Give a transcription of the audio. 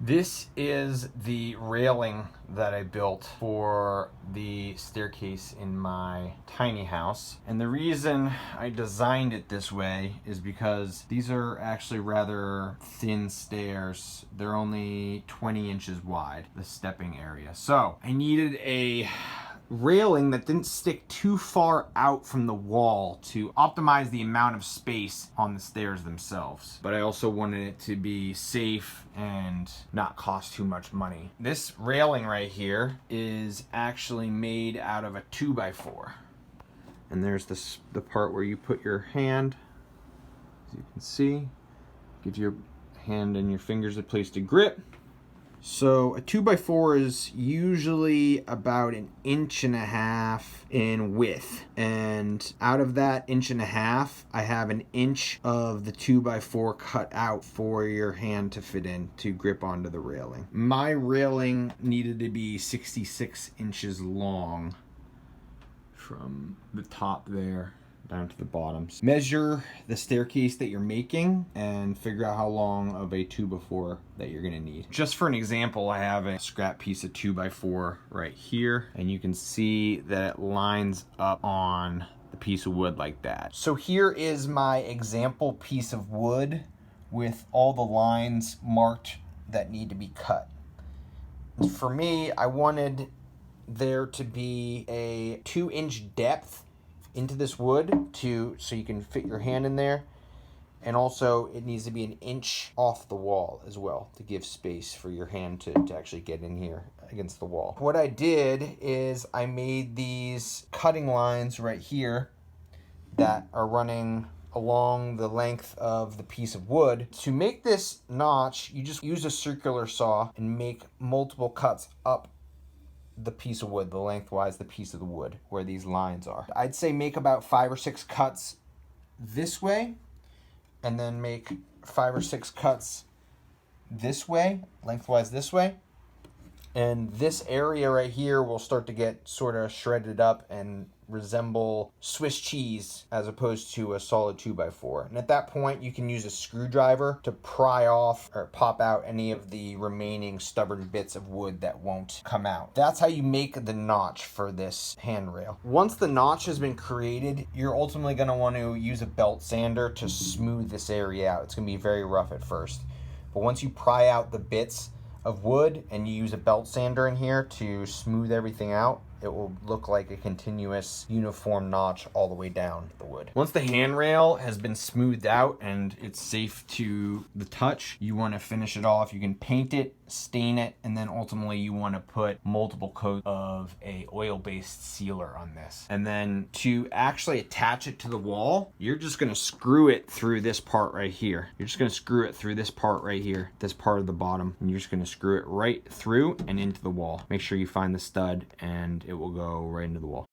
This is the railing that I built for the staircase in my tiny house. And the reason I designed it this way is because these are actually rather thin stairs. They're only 20 inches wide, the stepping area. So I needed a railing that didn't stick too far out from the wall to optimize the amount of space on the stairs themselves. But I also wanted it to be safe and not cost too much money. This railing right here is actually made out of a 2x4. And there's the part where you put your hand, as you can see, gives your hand and your fingers a place to grip. So a 2x4 is usually about 1.5 inches in width, and out of that 1.5 inches, I have 1 inch of the 2x4 cut out for your hand to fit in to grip onto the railing. My railing needed to be 66 inches long from the top there down to the bottom. Measure the staircase that you're making and figure out how long of a 2x4 that you're gonna need. Just for an example, I have a scrap piece of 2x4 right here, and you can see that it lines up on the piece of wood like that. So here is my example piece of wood with all the lines marked that need to be cut. For me, I wanted there to be a 2-inch depth into this wood so you can fit your hand in there, and also it needs to be 1 inch off the wall as well to give space for your hand to actually get in here against the wall. What I did is I made these cutting lines right here that are running along the length of the piece of wood. To make this notch, you just use a circular saw and make multiple cuts up the piece of wood, the lengthwise the piece of the wood where these lines are. I'd say make about 5 or 6 cuts this way, and then make 5 or 6 cuts this way, lengthwise this way. And this area right here will start to get sort of shredded up and resemble Swiss cheese as opposed to a solid 2x4. And at that point, you can use a screwdriver to pry off or pop out any of the remaining stubborn bits of wood that won't come out. That's how you make the notch for this handrail. Once the notch has been created, you're ultimately going to want to use a belt sander to smooth this area out. It's going to be very rough at first. But once you pry out the bits of wood and you use a belt sander in here to smooth everything out, it will look like a continuous uniform notch all the way down the wood. Once the handrail has been smoothed out and it's safe to the touch, you want to finish it off. You can paint it, stain it, and then ultimately you want to put multiple coats of a oil-based sealer on this. And then to actually attach it to the wall, you're just going to screw it through this part right here. You're just going to screw it through this part right here, this part of the bottom, and you're just going to screw it right through and into the wall. Make sure you find the stud and it will go right into the wall.